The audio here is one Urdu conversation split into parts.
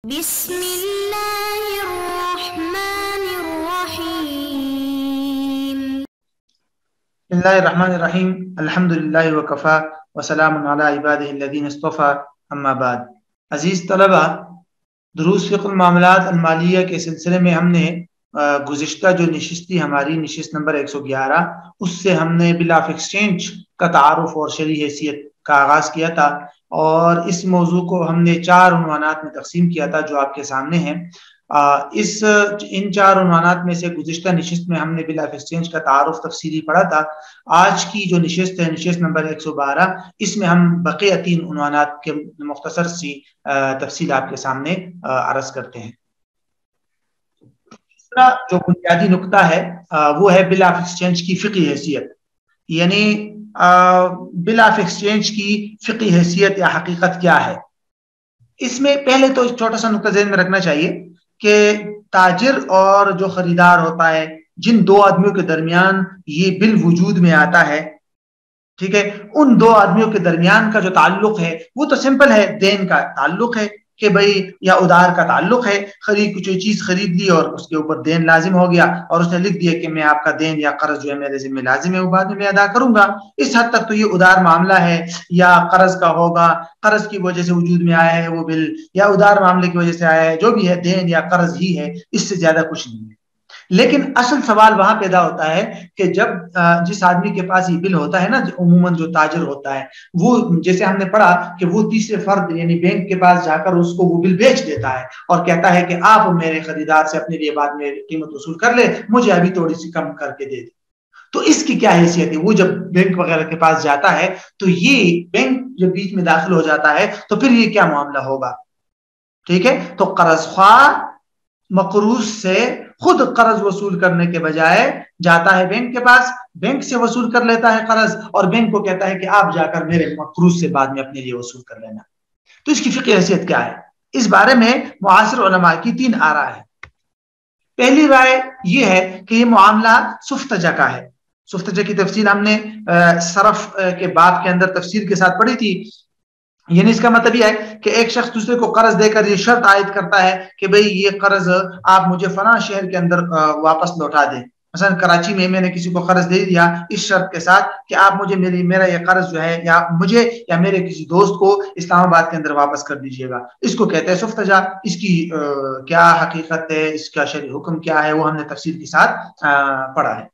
بسم اللہ الرحمن الرحیم بسم اللہ الرحمن الرحیم الحمدللہ وکفا وسلام علی عبادہ الذین اصطفى اما بعد۔ عزیز طلبہ، دروس فقہ المعاملات المالیہ کے سلسلے میں ہم نے گزشتہ جو نشست تھی ہماری نشست نمبر 111 اس سے ہم نے بل آف ایکسچینج کا تعارف اور شرعی حیثیت کا آغاز کیا تھا، اور اس موضوع کو ہم نے 4 عنوانات میں تقسیم کیا تھا جو آپ کے سامنے ہیں۔ ان 4 عنوانات میں سے گزشتہ نشست میں ہم نے بل آف ایکسچینج کا تعارف تفصیلی پڑھا تھا۔ آج کی جو نشست ہے نشست نمبر 112، اس میں ہم بقیہ 3 عنوانات کے مختصر سی تفصیل آپ کے سامنے عرض کرتے ہیں۔ دوسرا جو بنیادی نقطہ ہے وہ ہے بل آف ایکسچینج کی فقہی حیثیت، یعنی بل آف ایکسچینج کی فقہی حیثیت یا حقیقت کیا ہے۔ اس میں پہلے تو ایک چھوٹا سا نقطہ ذہن میں رکھنا چاہیے کہ تاجر اور جو خریدار ہوتا ہے، جن 2 آدمیوں کے درمیان یہ بل وجود میں آتا ہے، ٹھیک ہے، ان 2 آدمیوں کے درمیان کا جو تعلق ہے وہ تو سمپل ہے، دین کا تعلق ہے کہ بھائی یا ادھار کا تعلق ہے، کچھ چیز خرید لی اور اس کے اوپر دین لازم ہو گیا اور اس نے لکھ دیا کہ میں آپ کا دین یا قرض جو ہے میرے ذمہ لازم ہے وہ بعد میں ادا کروں گا۔ اس حد تک تو یہ ادھار معاملہ ہے، یا قرض کا ہوگا، قرض کی وجہ سے وجود میں آیا ہے وہ بل، یا ادھار معاملے کی وجہ سے آیا ہے، جو بھی ہے دین یا قرض ہی ہے، اس سے زیادہ کچھ نہیں ہے۔ لیکن اصل سوال وہاں پیدا ہوتا ہے کہ جب جس آدمی کے پاس یہ بل ہوتا ہے نا، عموماً جو تاجر ہوتا ہے وہ، جیسے ہم نے پڑھا کہ وہ تیسرے فرد یعنی بینک کے پاس جا کر اس کو وہ بل بیچ دیتا ہے اور کہتا ہے کہ آپ میرے خریدار سے اپنے لیے بعد میں قیمت وصول کر لے، مجھے ابھی تھوڑی سی کم کر کے دے دے۔ تو اس کی کیا حیثیت ہے؟ وہ جب بینک وغیرہ کے پاس جاتا ہے تو یہ بینک جب بیچ میں داخل ہو جاتا ہے تو پھر یہ کیا معاملہ ہوگا؟ ٹھیک ہے، تو قرض خواہ مقروض سے خود قرض وصول کرنے کے بجائے جاتا ہے بینک کے پاس، بینک سے وصول کر لیتا ہے قرض اور بینک کو کہتا ہے کہ آپ جا کر میرے مقروض سے بعد میں اپنے لیے وصول کر لینا۔ تو اس کی فقہی حیثیت کیا ہے؟ اس بارے میں معاصر علماء کی 3 آراء ہے۔ پہلی رائے یہ ہے کہ یہ معاملہ سفتجہ کا ہے۔ سفتجہ کی تفصیل ہم نے صرف کے باب کے اندر تفسیر کے ساتھ پڑھی تھی، یعنی اس کا مطلب یہ ہے کہ ایک شخص دوسرے کو قرض دے کر یہ شرط عائد کرتا ہے کہ بھئی یہ قرض آپ مجھے فلاں شہر کے اندر واپس لوٹا دیں۔ مثلا کراچی میں نے کسی کو قرض دے دیا اس شرط کے ساتھ کہ آپ مجھے میرا یہ قرض جو ہے یا مجھے یا میرے کسی دوست کو اسلام آباد کے اندر واپس کر دیجیے گا۔ اس کو کہتے ہیں سفتجہ۔ اس کی کیا حقیقت ہے، اس کا شرعی حکم کیا ہے، وہ ہم نے تفصیل کے ساتھ پڑھا ہے۔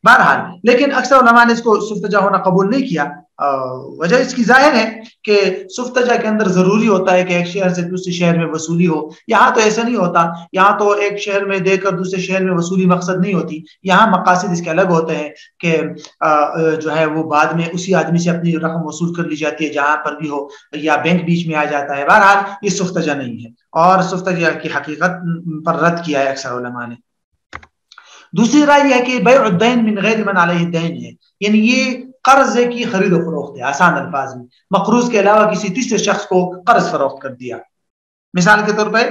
بہرحال لیکن اکثر علماء نے اس کو سفتجہ ہونا قبول نہیں کیا۔ وجہ اس کی ظاہر ہے کہ سفتجہ کے اندر ضروری ہوتا ہے کہ ایک شہر سے دوسرے شہر میں وصولی ہو۔ یہاں تو ایسا نہیں ہوتا، یہاں تو ایک شہر میں دے کر دوسرے شہر میں وصولی مقصد نہیں ہوتی، یہاں مقاصد اس کے الگ ہوتے ہیں کہ جو ہے وہ بعد میں اسی آدمی سے اپنی رقم وصول کر لی جاتی ہے جہاں پر بھی ہو، یا بینک بیچ میں آ جاتا ہے۔ بہرحال یہ سفتجہ نہیں ہے اور سفتجہ کی حقیقت پر رد کیا ہے اکثر علماء نے۔ دوسری رائے یہ ہے کہ بیع الدین من غیر من علیہ الدین ہے، یعنی یہ قرض کی خرید و فروخت ہے، آسان الفاظ میں مقروض کے علاوہ کسی تیسرے شخص کو قرض فروخت کر دیا۔ مثال کے طور پر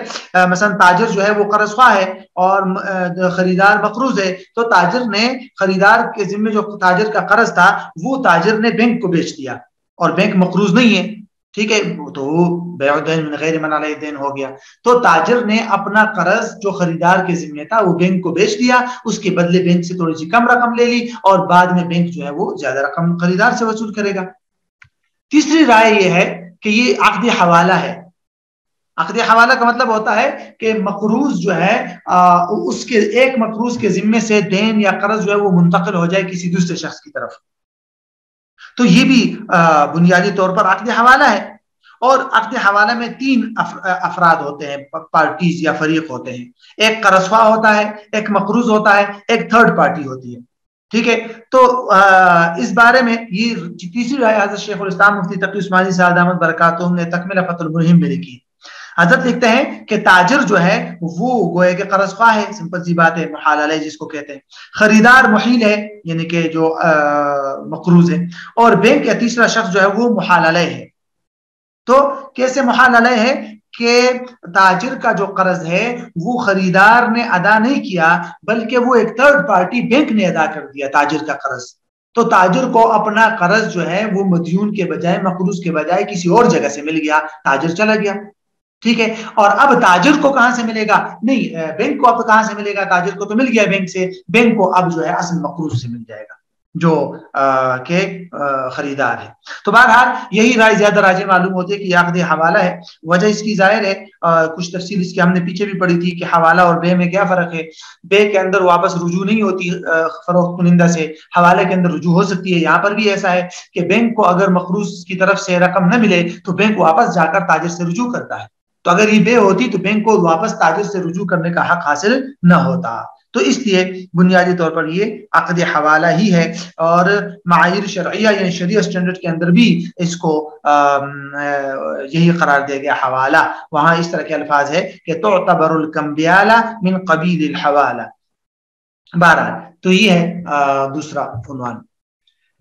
مثلا تاجر جو ہے وہ قرض خواہ ہے اور خریدار مقروض ہے، تو تاجر نے خریدار کے ذمہ جو تاجر کا قرض تھا وہ تاجر نے بینک کو بیچ دیا اور بینک مقروض نہیں ہے، ٹھیک ہے، تو بیع الدین من غیر من علیہ الدین ہو گیا۔ تو تاجر نے اپنا قرض جو خریدار کے ذمہ تھا وہ بینک کو بیچ دیا، اس کے بدلے بینک سے تھوڑی سی کم رقم لے لی اور بعد میں بینک جو ہے وہ زیادہ رقم خریدار سے وصول کرے گا۔ تیسری رائے یہ ہے کہ یہ عقد حوالہ ہے۔ عقد حوالہ کا مطلب ہوتا ہے کہ مقروض جو ہے اس کے ایک مقروض کے ذمے سے دین یا قرض جو ہے وہ منتقل ہو جائے کسی دوسرے شخص کی طرف، تو یہ بھی بنیادی طور پر عقد حوالہ ہے۔ اور عقد حوالہ میں 3 افراد ہوتے ہیں، پارٹیز یا فریق ہوتے ہیں، ایک قرض خواہ ہوتا ہے، ایک مقروض ہوتا ہے، ایک تھرڈ پارٹی ہوتی ہے، ٹھیک ہے۔ تو اس بارے میں یہ تیسری رائے حضرت شیخ الاسلام مفتی تقی عثمانی صاحب دامت برکاتہم نے تکملہ فتح الملہم میں لکھی۔ حضرت لکھتے ہیں کہ تاجر جو ہے وہ گوئے کہ قرض خواہ ہے، سمپل سی بات ہے، محال علیہ جس کو کہتے ہیں، خریدار محیل ہے یعنی کہ جو مقروض ہے، اور بینک یا تیسرا شخص جو ہے وہ محال علیہ ہے۔ تو کیسے محال علیہ ہے کہ تاجر کا جو قرض ہے وہ خریدار نے ادا نہیں کیا بلکہ وہ ایک تھرڈ پارٹی بینک نے ادا کر دیا تاجر کا قرض، تو تاجر کو اپنا قرض جو ہے وہ مدیون کے بجائے مقروض کے بجائے کسی اور جگہ سے مل گیا، تاجر چلا گیا۔ ٹھیک ہے. اور اب تاجر کو کہاں سے ملے گا؟ نہیں، بینک کو اب کہاں سے ملے گا؟ تاجر کو تو مل گیا بینک سے، بینک کو اب جو ہے اصل مقروض سے مل جائے گا جو کہ خریدار ہے. تو بہرحال یہی رائے زیادہ راجح معلوم ہوتی ہے کہ عقد حوالہ ہے. وجہ اس کی ظاہر ہے، کچھ تفصیل اس کی ہم نے پیچھے بھی پڑھی تھی کہ حوالہ اور بے میں کیا فرق ہے. بے کے اندر واپس رجوع نہیں ہوتی فروخت کنندہ سے، حوالے کے اندر رجوع ہو سکتی ہے. یہاں پر بھی ایسا ہے کہ بینک کو اگر مقروض کی طرف سے رقم نہ ملے تو بینک واپس جا کر تاجر سے رجوع کرتا ہے. تو اگر یہ بے ہوتی تو بینک کو واپس تاجر سے رجوع کرنے کا حق حاصل نہ ہوتا. تو اس لیے بنیادی طور پر یہ عقد حوالہ ہی ہے. اور معایر شرعیہ یعنی شریعہ اسٹینڈرڈ کے اندر بھی اس کو یہی قرار دیا گیا حوالہ. وہاں اس طرح کے الفاظ ہے کہ تعتبر الکمبیالہ من قبیل الحوالہ. بہرحال تو یہ ہے دوسرا عنوان.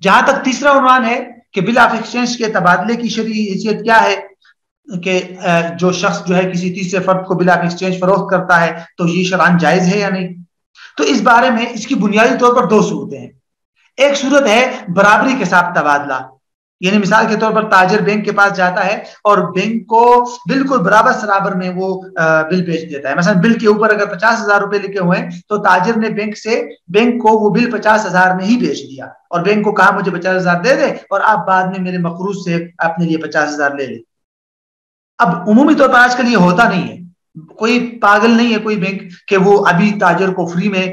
جہاں تک تیسرا عنوان ہے کہ بل آف ایکسچینج کے تبادلے کی شرعی حیثیت کیا ہے، کہ جو شخص جو ہے کسی تیسرے فرد کو بل آف ایکسچینج فروخت کرتا ہے تو یہ شرعاً جائز ہے یا نہیں. تو اس بارے میں اس کی بنیادی طور پر دو صورتیں ہیں. ایک صورت ہے برابری کے ساتھ تبادلہ، یعنی مثال کے طور پر تاجر بینک کے پاس جاتا ہے اور بینک کو بالکل برابر سرابر میں وہ بل بیچ دیتا ہے. مثلا بل کے اوپر اگر 50,000 روپے لکھے ہوئے ہیں تو تاجر نے بینک کو وہ بل 50,000 میں ہی بیچ دیا اور بینک کو کہا مجھے 50,000 دے دے اور آپ بعد میں میرے مقروض سے اپنے لیے 50,000 لے لیں. اب عمومی طور پر آج کل یہ ہوتا نہیں ہے. کوئی پاگل نہیں ہے کوئی بینک کہ وہ ابھی تاجر کو فری میں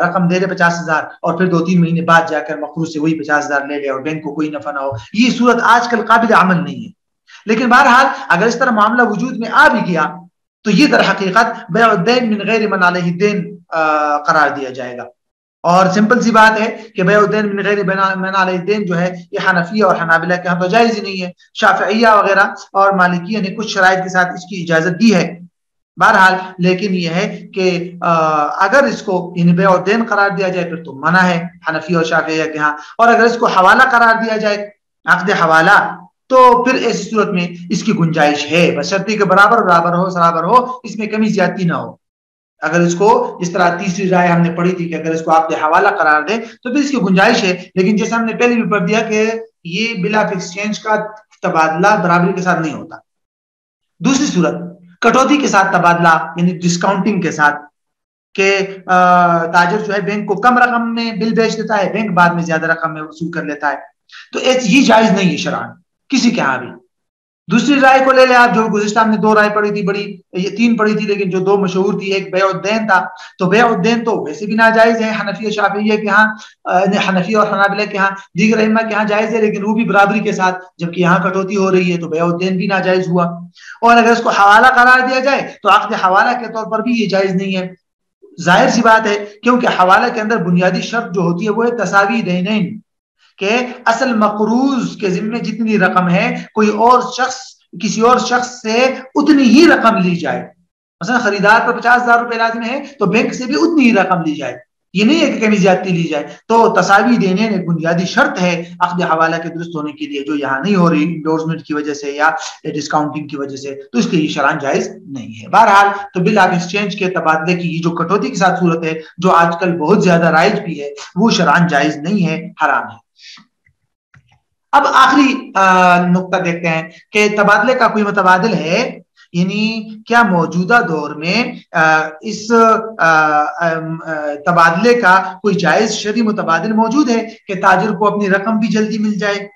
رقم دے دے 50,000 اور پھر 2-3 مہینے بعد جا کر مقروض سے وہی 50,000 لے لے اور بینک کو کوئی نفع نہ ہو. یہ صورت آج کل قابل عمل نہیں ہے. لیکن بہرحال اگر اس طرح معاملہ وجود میں آ بھی گیا تو یہ در حقیقت بیع الدین من غیر من علیہ الدین قرار دیا جائے گا. اور سمپل سی بات ہے کہ بیع الدین من غیر من علیہ الدین جو ہے یہ حنفیہ اور حنابلہ کے ہاں تو جائز ہی نہیں ہے. شافعیہ وغیرہ اور مالکیہ نے کچھ شرائط کے ساتھ اس کی اجازت دی ہے. بہرحال لیکن یہ ہے کہ اگر اس کو بیع الدین قرار دیا جائے پھر تو منع ہے حنفی اور شافعیہ کے ہاں. اور اگر اس کو حوالہ قرار دیا جائے عقد حوالہ تو پھر ایسی صورت میں اس کی گنجائش ہے بشرطے کہ برابر ہو سرابر ہو، اس میں کمی زیادتی نہ ہو. اگر اس کو جس طرح تیسری رائے ہم نے پڑھی تھی کہ اگر اس کو عقد حوالہ قرار دے تو پھر اس کی گنجائش ہے. لیکن جیسے ہم نے پہلے بھی پڑھ دیا کہ یہ بل آف ایکسچینج کا تبادلہ برابری کے ساتھ نہیں ہوتا. دوسری صورت کٹوتی کے ساتھ تبادلہ یعنی ڈسکاؤنٹنگ کے ساتھ، کہ تاجر جو ہے بینک کو کم رقم میں بل بیچ دیتا ہے، بینک بعد میں زیادہ رقم میں وصول کر لیتا ہے. تو یہ جائز نہیں ہے شرعاً کسی کے ہاں بھی. دوسری رائے کو لے لیں آپ، جو گزشتہ ہم نے 2 رائے پڑھی تھی، یہ 3 پڑھی تھی لیکن جو 2 مشہور تھی. ایک بیع الدین تھا، تو بیع الدین تو ویسے بھی ناجائز ہے حنفی شافعیہ کے ہاں، حنفی اور حنابلہ کے ہاں، دیگر ائمہ کے ہاں جائز ہے لیکن وہ بھی برابری کے ساتھ. جبکہ یہاں کٹوتی ہو رہی ہے تو بیع الدین بھی ناجائز ہوا. اور اگر اس کو حوالہ قرار دیا جائے تو عقد حوالہ کے طور پر بھی یہ جائز نہیں ہے. ظاہر سی بات ہے کیونکہ حوالہ کے اندر بنیادی شرط جو ہوتی ہے وہ ہے تساوی دینین، کہ اصل مقروض کے ذمے جتنی رقم ہے کوئی اور شخص کسی اور شخص سے اتنی ہی رقم لی جائے. مثلا خریدار پر 50,000 روپے لازم ہے تو بینک سے بھی اتنی ہی رقم لی جائے. یہ نہیں ہے کہ کمی زیادتی لی جائے. تو تساوی دینے ایک بنیادی شرط ہے عقد حوالہ کے درست ہونے کے لیے، جو یہاں نہیں ہو رہی انڈورسمنٹ کی وجہ سے یا ڈسکاؤنٹنگ کی وجہ سے، تو اس کے لیے شرعاً جائز نہیں ہے. بہرحال تو بل آف ایکسچینج کے تبادلے کی یہ جو کٹوتی کے ساتھ صورت ہے جو آج کل بہت زیادہ رائج بھی ہے وہ شرعاً جائز نہیں ہے، حرام ہے. اب آخری نقطہ دیکھتے ہیں کہ تبادلے کا کوئی متبادل ہے، یعنی کیا موجودہ دور میں اس تبادلے کا کوئی جائز شرعی متبادل موجود ہے کہ تاجر کو اپنی رقم بھی جلدی مل جائے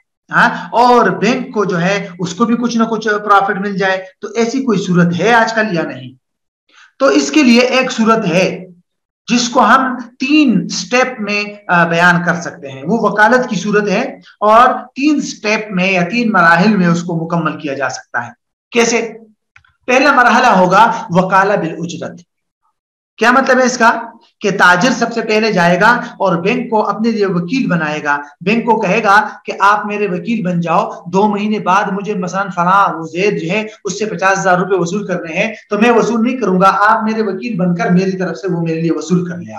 اور بینک کو جو ہے اس کو بھی کچھ نہ کچھ پروفٹ مل جائے. تو ایسی کوئی صورت ہے آج کل یا نہیں؟ تو اس کے لیے ایک صورت ہے جس کو ہم 3 سٹیپ میں بیان کر سکتے ہیں. وہ وکالت کی صورت ہے اور 3 سٹیپ میں یا 3 مراحل میں اس کو مکمل کیا جا سکتا ہے. کیسے؟ پہلا مرحلہ ہوگا وکالہ بالاجرت. کیا مطلب ہے اس کا؟ کہ تاجر سب سے پہلے جائے گا اور بینک کو اپنے لیے وکیل بنائے گا. بینک کو کہے گا کہ آپ میرے وکیل بن جاؤ، 2 مہینے بعد مجھے مثلا فلاں وہ زید جو ہے اس سے 50,000 روپے وصول کرنے ہیں تو میں وصول نہیں کروں گا، آپ میرے وکیل بن کر میری طرف سے وہ میرے لیے وصول کر لیا.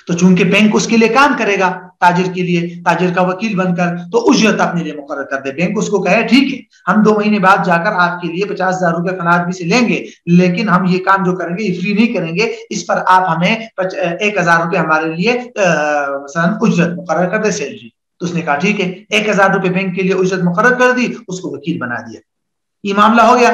تو چونکہ بینک اس کے لیے کام کرے گا تاجر کے لیے، تاجر کا وکیل بن کر، تو اجرت اپنے لیے مقرر کر دے. بینک اس کو کہے ٹھیک ہے ہم 2 مہینے بعد جا کر آپ کے لیے 50,000 روپے فلاں آدمی سے لیں گے، لیکن ہم یہ کام جو کریں گے یہ فری نہیں کریں گے، اس پر آپ ہمیں 1,000 روپے ہمارے لیے مثلا اجرت مقرر کر دے، سیلری. تو اس نے کہا ٹھیک ہے، 1,000 روپے بینک کے لیے اجرت مقرر کر دی، اس کو وکیل بنا دیا. یہ معاملہ ہو گیا.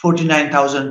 49,000,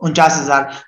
49,000।